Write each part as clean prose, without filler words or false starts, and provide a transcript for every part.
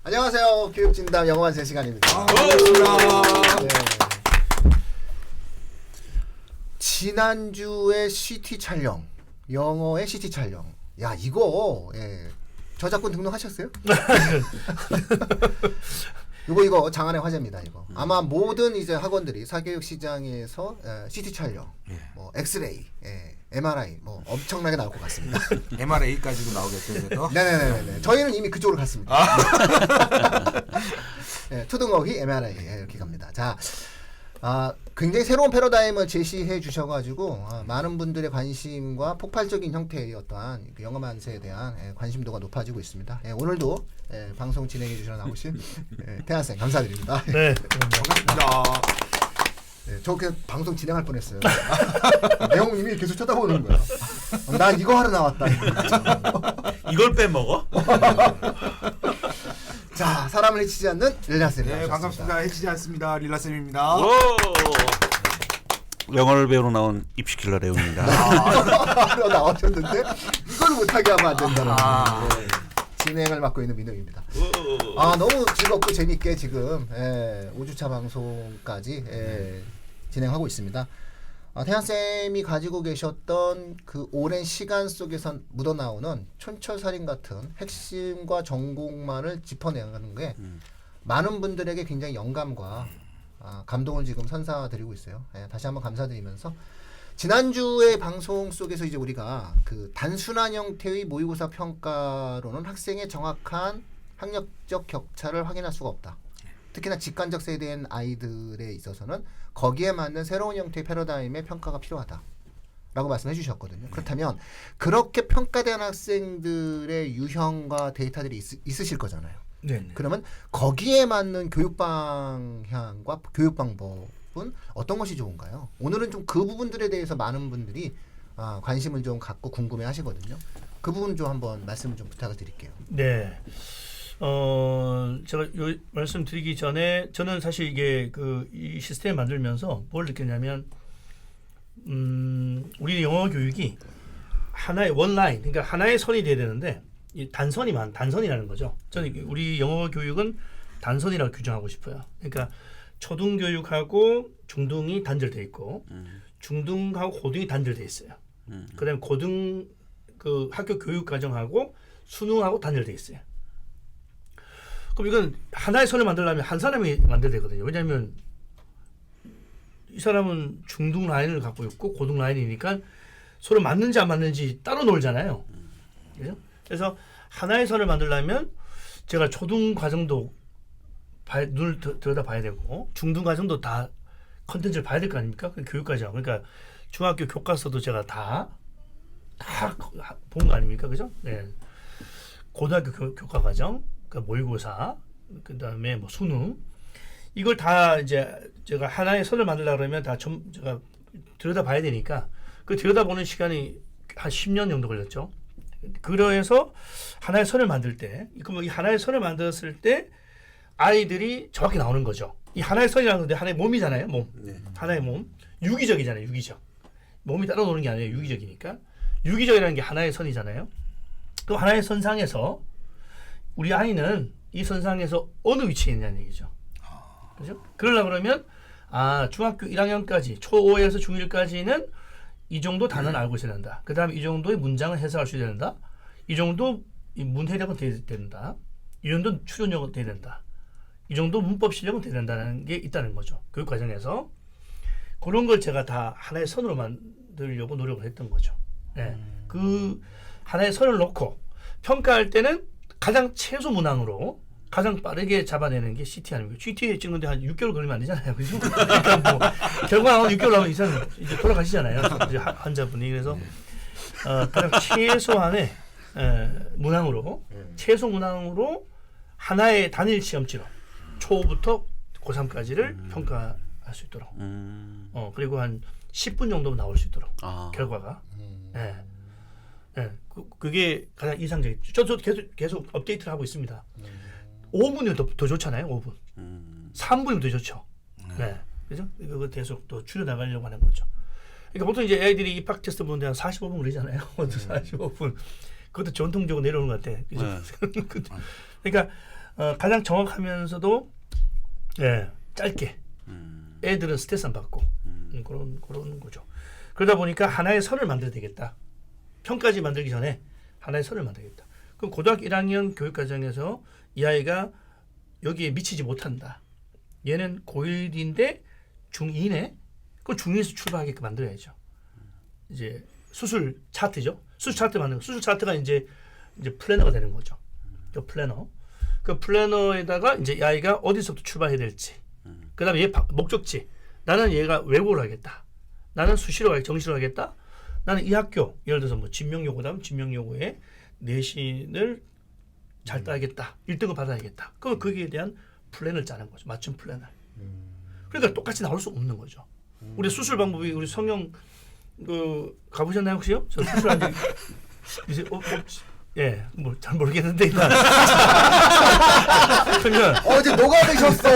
안녕하세요. 교육진담 영어만세 시간입니다. 반갑습니다. 네. 지난주에 CT 촬영, 영어의 CT 촬영. 야 이거 저작권 등록하셨어요? 이거 장안의 화제입니다. 이거 아마 모든 이제 학원들이 사교육 시장에서 CT 촬영, 뭐 엑스레이, MRI 뭐 엄청나게 나올 것 같습니다. MRA까지도 나오겠죠. 네네네. 저희는 이미 그쪽으로 갔습니다. 네, 초등어휘 MRI 이렇게 갑니다. 자, 굉장히 새로운 패러다임을 제시해 주셔가지고 많은 분들의 관심과 폭발적인 형태의 어떠한 영어만세에 대한 관심도가 높아지고 있습니다. 오늘도 방송 진행해 주셔서 나오신 태한쌤 감사드립니다. 네, 반갑습니다. 네, 저 그냥 방송 진행할 뻔했어요. 내용님이 계속 쳐다보는 거야. 난 이거 하러 나왔다. 이걸 빼먹어? 자, 사람을 해치지 않는 릴라쌤. 네, 반갑습니다. 해치지 않습니다. 릴라쌤입니다. 영어를 배우러 나온 입시킬러 레오입니다. 하러 나오셨는데 이걸 못하게 하면 안 된다는 진행을 맡고 있는 민호입니다. 너무 즐겁고 재밌게 지금 5주차 방송까지 진행하고 있습니다. 태한쌤이 가지고 계셨던 그 오랜 시간 속에서 묻어나오는 촌철살인 같은 핵심과 전공만을 짚어내는 게 많은 분들에게 굉장히 영감과 감동을 지금 선사드리고 있어요. 다시 한번 감사드리면서 지난주의 방송 속에서 이제 우리가 그 단순한 형태의 모의고사 평가로는 학생의 정확한 학력적 격차를 확인할 수가 없다. 특히나 직관적 세대인 아이들에 있어서는 거기에 맞는 새로운 형태의 패러다임의 평가가 필요하다. 라고 말씀해 주셨거든요. 그렇다면 그렇게 평가된 학생들의 유형과 데이터들이 있으실 거잖아요. 네. 그러면 거기에 맞는 교육 방향과 교육 방법은 어떤 것이 좋은가요? 오늘은 좀 그 부분들에 대해서 많은 분들이 관심을 좀 갖고 궁금해 하시거든요. 그 부분 좀 한번 말씀을 좀 부탁을 드릴게요. 네. 제가 말씀드리기 전에 저는 사실 이게 이 시스템을 만들면서 뭘 느꼈냐면 우리 영어 교육이 하나의 원라인, 그러니까 하나의 선이 돼야 되는데 이 단선이라는 거죠. 저는 우리 영어 교육은 단선이라고 규정하고 싶어요. 그러니까 초등 교육하고 중등이 단절돼 있고 중등하고 고등이 단절돼 있어요. 그다음에 고등 그 학교 교육 과정하고 수능하고 단절돼 있어요. 그럼 이건 하나의 선을 만들려면 한 사람이 만들어야 되거든요. 왜냐하면 이 사람은 중등 라인을 갖고 있고 고등 라인이니까 서로 맞는지 안 맞는지 따로 놀잖아요. 그죠? 그래서 하나의 선을 만들려면 제가 초등 과정도 눈을 들여다봐야 되고 중등 과정도 다 컨텐츠를 봐야 될 거 아닙니까? 그 교육 과정. 그러니까 중학교 교과서도 제가 다 본 거 아닙니까? 그죠? 네. 고등학교 교과 과정, 그러니까 모의고사, 그다음에 뭐 수능, 이걸 다 이제 제가 하나의 선을 만들려고 그러면 다 제가 들여다봐야 되니까 그 들여다보는 시간이 한 10년 정도 걸렸죠. 그래서 하나의 선을 만들 때, 그럼 이 하나의 선을 만들었을 때 아이들이 정확히 나오는 거죠. 이 하나의 선이라는 건데 하나의 몸이잖아요. 몸. 네. 하나의 몸. 유기적이잖아요. 유기적. 몸이 따라 노는 게 아니에요. 유기적이니까. 유기적이라는 게 하나의 선이잖아요. 그럼 하나의 선상에서 우리 아이는 이 선상에서 어느 위치에 있냐는 얘기죠. 그죠? 그러려고 그러면 중학교 1학년까지 초5에서 중1까지는 이 정도 단어는 알고 있어야 된다. 그 다음에 이 정도의 문장을 해석할 수 있어야 된다. 이 정도 문해력은 돼야 된다. 이 정도 추론력은 돼야 된다. 이 정도 문법 실력은 돼야 된다는 게 있다는 거죠. 교육 과정에서. 그런 걸 제가 다 하나의 선으로 만들려고 노력을 했던 거죠. 네. 그 하나의 선을 놓고 평가할 때는 가장 최소 문항으로 가장 빠르게 잡아내는 게 CT 아닙니까? CT 찍는데 한 6개월 걸리면 안 되잖아요. 그죠? 그러니까 뭐 결과 나오면 6개월 나오면 이상 이제 돌아가시잖아요. 이제 환자분이. 그래서 가장 최소한의 문항으로 최소 문항으로 하나의 단일 시험지로 초부터 고3까지를 평가할 수 있도록 그리고 한 10분 정도면 나올 수 있도록 결과가 그게 가장 이상적이죠. 저도 계속 업데이트를 하고 있습니다. 5분이면 더 좋잖아요. 5분. 3분이면 더 좋죠. 네. 그죠? 이거 계속 또 줄여나가려고 하는 거죠. 그러니까 보통 이제 애들이 입학 테스트 보는데 한 45분 걸리잖아요. 45분. 그것도 전통적으로 내려오는 것 같아. 그죠? 그러니까 가장 정확하면서도 짧게 애들은 스트레스 안 받고 그런 거죠. 그러다 보니까 하나의 선을 만들어야 되겠다. 평가지 만들기 전에 하나의 선을 만들겠다. 그럼 고등학교 1학년 교육과정에서 이 아이가 여기에 미치지 못한다. 얘는 고1인데 중2네. 그럼 중2에서 출발하게끔 만들어야죠. 이제 수술 차트죠. 수술 차트 만드는 거. 수술 차트가 이제 플래너가 되는 거죠. 그 플래너. 그 플래너에다가 이제 이 아이가 어디서부터 출발해야 될지. 그다음에 얘 목적지. 나는 얘가 외국어를 하겠다. 나는 수시로 하겠다. 정시로 하겠다. 나는 이 학교 예를 들어서 뭐 진명여고다면 진명여고에 내신을 잘 따야겠다. 1등을 받아야겠다. 그럼 거기에 대한 플랜을 짜는 거죠. 맞춤 플랜을. 그러니까 똑같이 나올 수 없는 거죠. 우리 수술 방법이 우리 성형 가보셨나요 혹시요? 저 수술한 적 이제 뭐 잘 모르겠는데 일단 그러면 어제 녹아드셨어.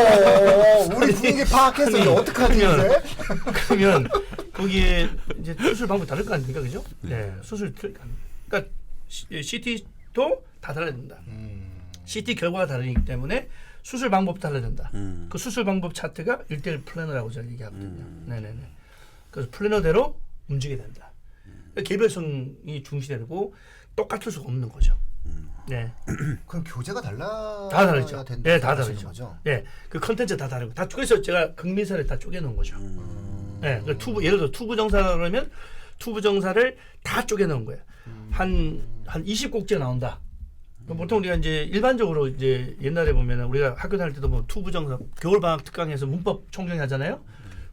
우리 분위기 파악해서 이제 어떡하지 이제? 그러면 거기에 이제 수술 방법 다를 거 아닙니까, 그죠? 네, 수술 그러니까 CT도 다 달라야 된다. CT 결과가 다르기 때문에 수술 방법도 달라야 된다. 그 수술 방법 차트가 1:1 플래너라고 저는 얘기하거든요. 네네네. 그래서 플래너대로 움직여야 된다. 그러니까 개별성이 중시되고 똑같을 수가 없는 거죠. 네. 그럼 교재가 다 다르죠. 된다. 네, 다 다르죠. 거죠? 네, 그 컨텐츠 다 다르고 다 그래서 제가 극미사를 다 쪼개놓은 거죠. 네, 그 예를 들어 투부 정사 그러면 투부 정사를 다 쪼개놓은 거예요. 한 20곡지가 나온다. 보통 우리가 이제 일반적으로 이제 옛날에 보면은 우리가 학교 다닐 때도 뭐 투부정사 겨울방학 특강에서 문법 총정리 하잖아요.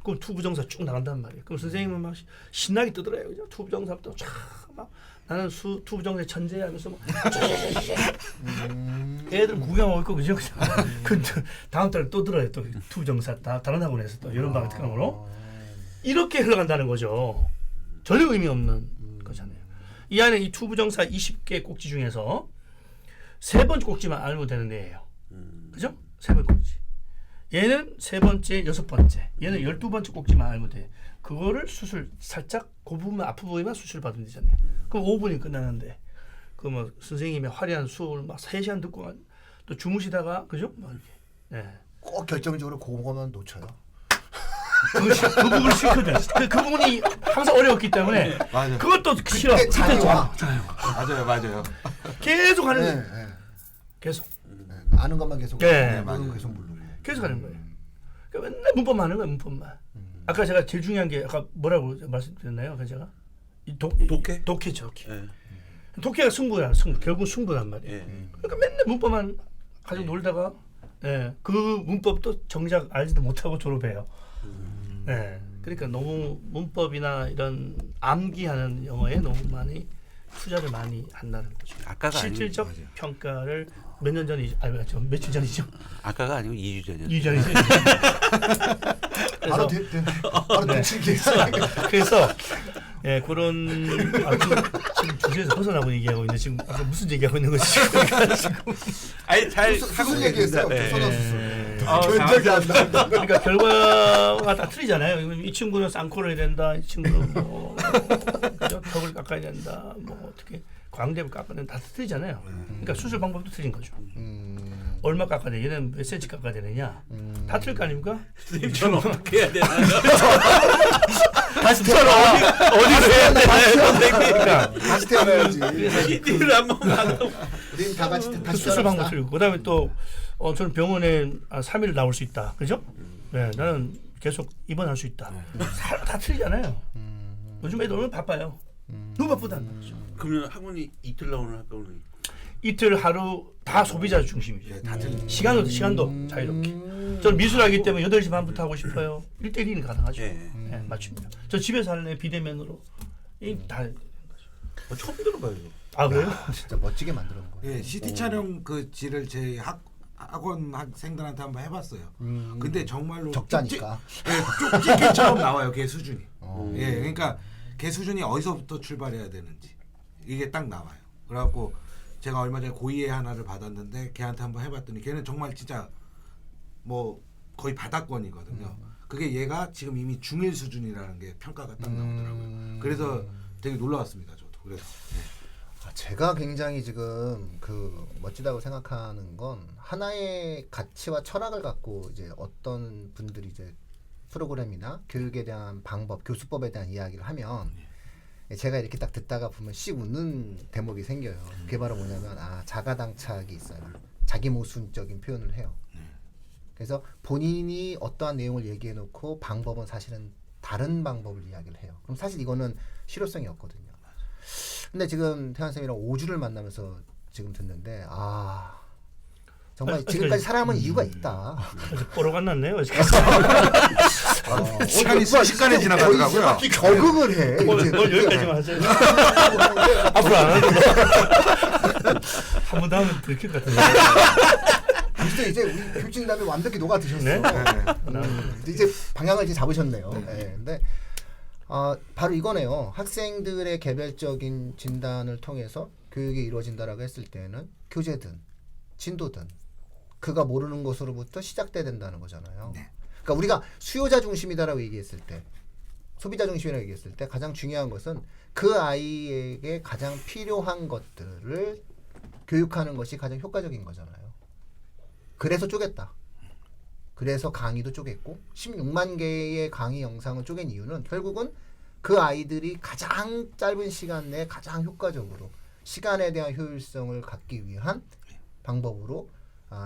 그럼 투부정사 쭉 나간단 말이에요. 그럼 선생님은 막 신나게 뜨더래요. 그죠? 투부정사부터 막 나는 투부정사의 천재야 하면서 막 애들 구경하고 있고 그죠? 그 다음 달에 또 들어요. 또 투부정사 다른 학원에서 또 여름방학 특강으로 이렇게 흘러간다는 거죠. 전혀 의미 없는 거잖아요. 이 안에 이 투부정사 20개 꼭지 중에서 3번째 꼭지만 알면 되는 애예요. 그죠? 3번째 꼭지. 얘는 3번째, 6번째. 얘는 12번째 꼭지만 알면 돼. 그거를 수술 살짝 그 부분 앞부분에만 수술 받으면 되잖아요. 그럼 5분이 끝나는데 그 뭐 선생님의 화려한 수업을 막 3시간 듣고 또 주무시다가 그죠? 막 이렇게. 네. 꼭 결정적으로 그거만 놓쳐요. 그 부분을 싫거든. 그 부분이 항상 어려웠기 때문에 맞아요. 그것도 싫어. 그때 잠이 와. 맞아요. 계속 하는 네, 거예요. 네. 계속. 네. 아는 것만 계속. 네, 모르는 거 계속 모르고. 계속 하는 거예요. 그러니까 맨날 문법만 하는 거예요. 문법만. 아까 제가 제일 중요한 게 아까 뭐라고 말씀드렸나요? 아까 제가 독해? 독해죠. 예. 독해가 승부야. 결국 승부란 말이에요. 예. 그러니까 맨날 문법만 가지고 놀다가 그 문법도 정작 알지도 못하고 졸업해요. 그러니까 너무 문법이나 이런 암기하는 영어에 너무 많이 투자를 많이 한다는 거죠. 아까가 실질적 아니죠. 평가를 몇 년 전이죠? 며칠 전이죠? 아까가 아니고 2주 전이었어요. 2주 전이죠. 바로 바로 네. 뒤치기. 그래서 그런 지금 주제에서 벗어나고 얘기하고 있는데 지금 아까 무슨 얘기하고 있는 거지? 아니 잘 수술 얘기했어요. 네. 조선어 수술. 아, 견적이 안 나온다. 그러니까 결과가 다 틀리잖아요. 이 친구는 쌍코를 해야 된다. 이 친구는 뭐 그죠? 턱을 깎아야 된다. 뭐 어떻게 광대를 깎아야 된다. 다 틀리잖아요. 그러니까 수술 방법도 틀린 거죠. 얼마 깎아야 돼? 얘는 몇 센치 깎아야 되느냐? 다 틀릴 거 아닙니까? 선생님처럼 어떻게 해야 되나요? 다시 어디서 해야 되나요, 선생님? 그러니까 다시 태어나야지. CT를 한번 받아. 우린 다 같이 그 다시 수술 방법 태어납시다. 틀리고 그다음에 또 저는 병원에 3일 나올 수 있다. 그죠? 네, 나는 계속 입원할 수 있다. 다 틀리잖아요. 요즘 애들 너무 바빠요. 너무 바쁘다는 거죠. 그러면 학원이 이틀 나오는 학원은 이틀 하루 다 소비자 중심이죠. 시간도 자유롭게. 저는 미술하기 때문에 8시 반부터 하고 싶어요. 1:1은 가능하죠. 네, 맞춥니다. 저 집에서 할래 비대면으로. 다 처음 들어봐요. 아 그래요? 진짜 멋지게 만들어 놓은 거예요. 예, CT 촬영 그 질을 제 학원 학생들한테 한번 해봤어요. 근데 정말로 적자니까. 쪽집게처럼 나와요. 걔 수준이. 예, 그러니까 걔 수준이 어디서부터 출발해야 되는지 이게 딱 나와요. 그래갖고 제가 얼마 전에 고2의 하나를 받았는데 걔한테 한번 해봤더니 걔는 정말 진짜 뭐 거의 바닥권이거든요. 그게 얘가 지금 이미 중1 수준이라는 게 평가가 딱 나오더라고요. 그래서 되게 놀라웠습니다. 저도. 그래서 제가 굉장히 지금 그 멋지다고 생각하는 건 하나의 가치와 철학을 갖고 이제 어떤 분들이 이제 프로그램이나 교육에 대한 방법, 교수법에 대한 이야기를 하면 제가 이렇게 딱 듣다가 보면 씩 웃는 대목이 생겨요. 그게 바로 뭐냐면 자가당착이 있어요. 자기 모순적인 표현을 해요. 그래서 본인이 어떠한 내용을 얘기해 놓고 방법은 사실은 다른 방법을 이야기를 해요. 그럼 사실 이거는 실효성이 없거든요. 근데 지금 태환쌤이랑 5주를 만나면서 지금 듣는데 정말 지금까지 살아남은 이유가 있다. 뽀록 안 났네요. 시간이 순식간에 지나가더라고요. 적응을 해. 오늘 여기까지만 하세요. 앞으로 안 하는 한번 더 하면 들킬 것 같은데. 근데 이제 우리 교육진담에 완벽히 녹아 드셨어. 네? 이제 방향을 이제 잡으셨네요. 근데 바로 이거네요. 학생들의 개별적인 진단을 통해서 교육이 이루어진다라고 했을 때는 교재든 진도든 그가 모르는 것으로부터 시작돼야 된다는 거잖아요. 그러니까 우리가 수요자 중심이다라고 얘기했을 때, 소비자 중심이라고 얘기했을 때 가장 중요한 것은 그 아이에게 가장 필요한 것들을 교육하는 것이 가장 효과적인 거잖아요. 그래서 쪼갰다. 그래서 강의도 쪼갰고 16만 개의 강의 영상을 쪼갠 이유는 결국은 그 아이들이 가장 짧은 시간 내에 가장 효과적으로 시간에 대한 효율성을 갖기 위한 방법으로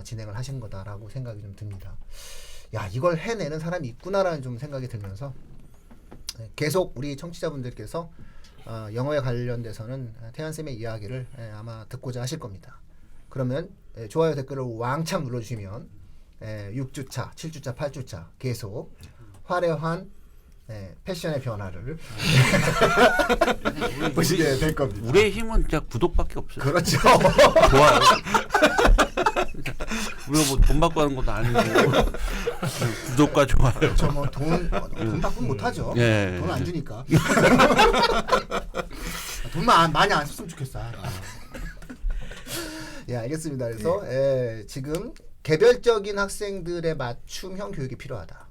진행을 하신 거다라고 생각이 좀 듭니다. 야, 이걸 해내는 사람이 있구나라는 좀 생각이 들면서 계속 우리 청취자분들께서 영어에 관련돼서는 태환쌤의 이야기를 아마 듣고자 하실 겁니다. 그러면 좋아요 댓글을 왕창 눌러주시면 6주차, 7주차, 8주차 계속 화려한 패션의 변화를 보시게 될 겁니다. 우리의 힘은 진짜 구독밖에 없어요. 그렇죠. 좋아요. 우리가 뭐 돈 받고 하는 것도 아니고 구독과 좋아요. 저 뭐 돈 받고 못하죠. 예. 돈 안 주니까. 돈만 많이 안 썼으면 좋겠어. 예, 알겠습니다. 그래서 지금 개별적인 학생들의 맞춤형 교육이 필요하다.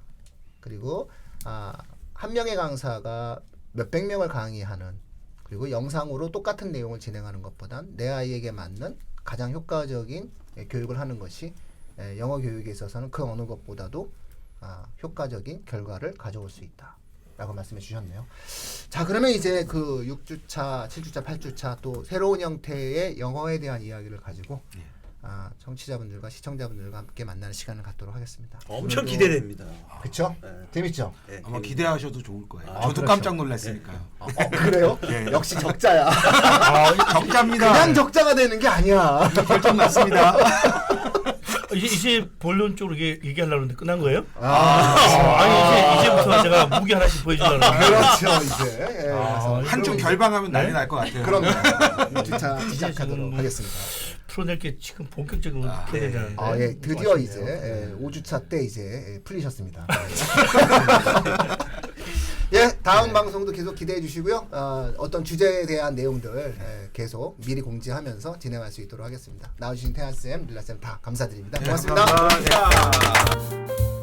그리고 한 명의 강사가 몇백 명을 강의하는, 그리고 영상으로 똑같은 내용을 진행하는 것보단 내 아이에게 맞는 가장 효과적인 교육을 하는 것이 영어 교육에 있어서는 그 어느 것보다도 효과적인 결과를 가져올 수 있다 라고 말씀해 주셨네요. 자, 그러면 이제 그 6주차, 7주차, 8주차 또 새로운 형태의 영어에 대한 이야기를 가지고 청취자분들과 시청자분들과 함께 만나는 시간을 갖도록 하겠습니다. 엄청 기대됩니다. 그렇죠? 재밌죠? 네, 아마 기대하셔도 좋을 거예요. 저도 그렇죠. 깜짝 놀랐으니까요. 그래요? 역시 적자야. 적자입니다. 그냥 적자가 되는 게 아니야. 결정 났습니다. 이제 본론적으로 얘기하려고 했는데 끝난 거예요? 아니 이제부터 제가 무기 하나씩 보여주려고 그렇죠, 이제. 그래서 한쪽 결방하면 난리 날 것 같아요. 그럼 6주차 시작하도록 지금 하겠습니다. 풀어낼 게 지금 본격적으로 풀어내자는데 드디어 이제 5주차 때 이제 풀리셨습니다. 다음 방송도 계속 기대해 주시고요. 어떤 주제에 대한 내용들 계속 미리 공지하면서 진행할 수 있도록 하겠습니다. 나와주신 태환쌤, 릴라쌤 다 감사드립니다. 고맙습니다. 감사합니다.